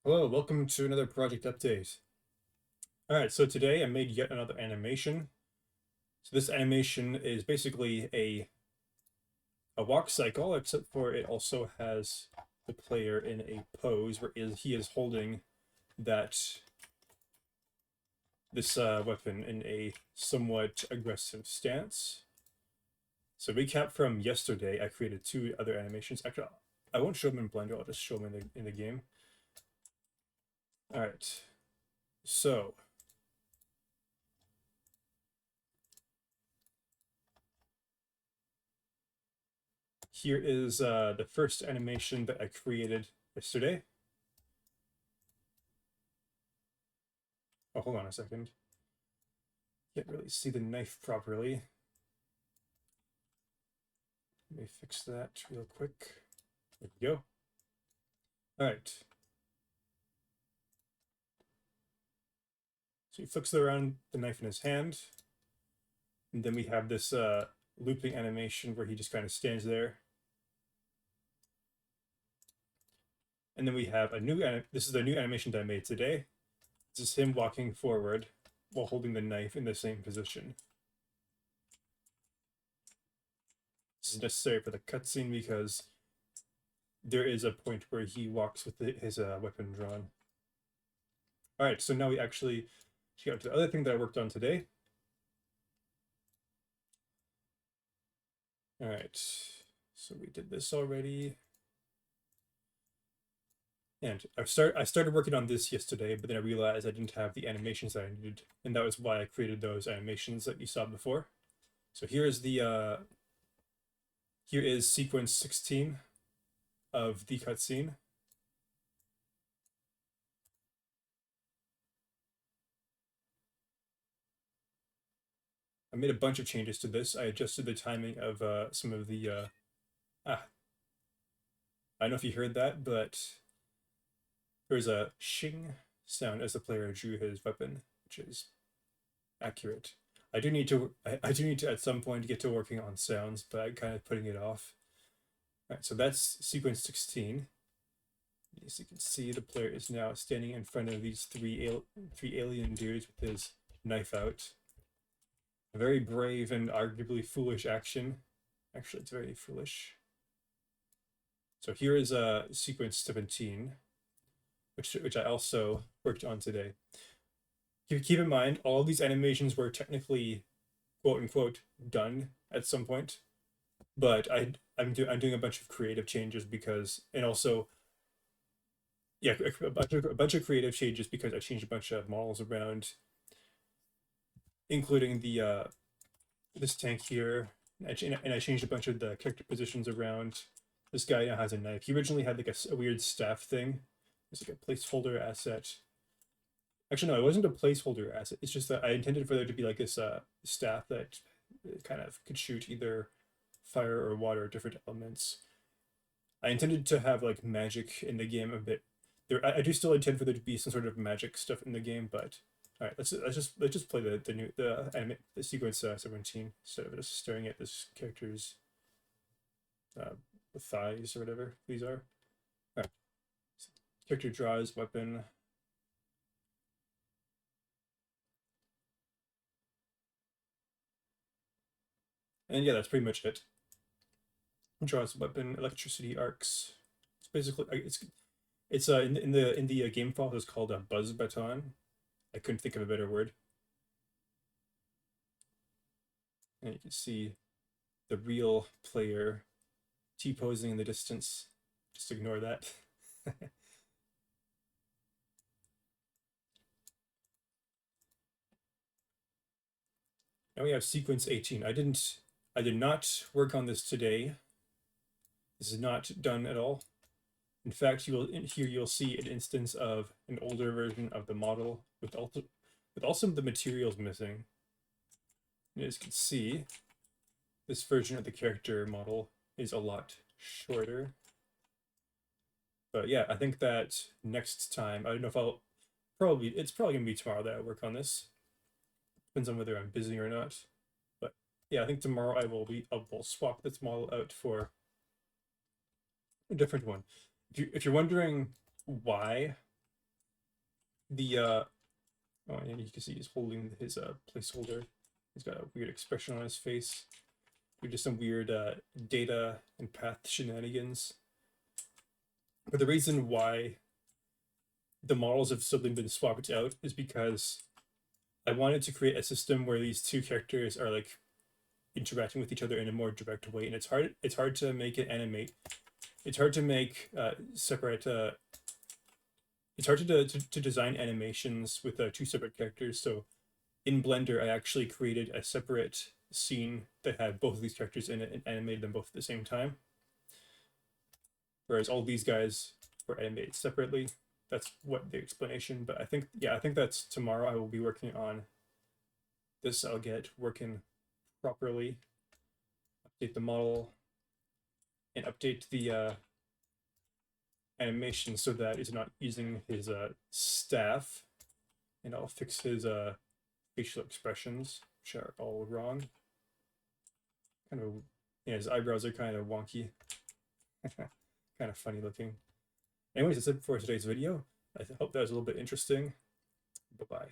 Hello, welcome to another project update. Alright, so today I made yet another animation. So this animation is basically a walk cycle, except for it also has the player in a pose where he is holding this weapon in a somewhat aggressive stance. So recap from yesterday, I created two other animations. Actually, I won't show them in Blender, I'll just show them in the game. Alright, so here is the first animation that I created yesterday. Oh, hold on a second. Can't really see the knife properly. Let me fix that real quick. There we go. All right. So he flicks around the knife in his hand. And then we have this looping animation where he just kind of stands there. And then we have this is the new animation that I made today. This is him walking forward while holding the knife in the same position. This is necessary for the cutscene because there is a point where he walks with his weapon drawn. All right, so now we actually get to the other thing that I worked on today. All right, so we did this already. And I started working on this yesterday, but then I realized I didn't have the animations that I needed, and that was why I created those animations that you saw before. So here is sequence 16 of the cutscene. I made a bunch of changes to this. I adjusted the timing of some of the I don't know if you heard that, but there's a shing sound as the player drew his weapon, which is accurate. I do need to at some point get to working on sounds, but I'm kind of putting it off. All right, so that's sequence 16. As you can see, the player is now standing in front of these three alien dudes with his knife out. A very brave and arguably foolish action. Actually, it's very foolish. So here is sequence 17, which I also worked on today. Keep in mind, all of these animations were technically quote unquote done at some point, but I'm doing a bunch of creative changes because, and also yeah, a bunch of creative changes because I changed a bunch of models around, including the this tank here, and I changed a bunch of the character positions around. This guy now has a knife. He originally had like a weird staff thing. It's like a placeholder asset. Actually, no, it wasn't a placeholder asset. It's just that I intended for there to be like this staff that kind of could shoot either fire or water, different elements. I intended to have like magic in the game a bit. I do still intend for there to be some sort of magic stuff in the game, but all right, let's just play the sequence 17 instead of just staring at this character's thighs or whatever these are. All right, character draws weapon. And yeah, that's pretty much it. Draws weapon, electricity arcs. It's basically it's in the game file it's called a buzz baton. I couldn't think of a better word. And you can see the real player T-posing in the distance. Just ignore that. Now we have sequence 18. I did not work on this today. This is not done at all. In fact, you'll see an instance of an older version of the model with also the materials missing. And as you can see, this version of the character model is a lot shorter. But yeah, I think that next time, I don't know if it's probably gonna be tomorrow that I work on this. Depends on whether I'm busy or not. But yeah, I think tomorrow I will swap this model out for a different one. If you're wondering why the oh, and you can see he's holding his placeholder. He's got a weird expression on his face. We just some weird data and path shenanigans. But the reason why the models have suddenly been swapped out is because I wanted to create a system where these two characters are like interacting with each other in a more direct way, and it's hard to make it animate. It's hard to make separate. It's hard to design animations with two separate characters. So in Blender, I actually created a separate scene that had both of these characters in it and animated them both at the same time. Whereas all these guys were animated separately. That's what the explanation. But I think, yeah, I think that's tomorrow. I will be working on this. I'll get working properly, update the model, and update the animation so that it's not using his staff. And I'll fix his facial expressions, which are all wrong. Kind of, yeah, his eyebrows are kind of wonky. Kind of funny looking. Anyways, that's it for today's video. I hope that was a little bit interesting. Bye-bye.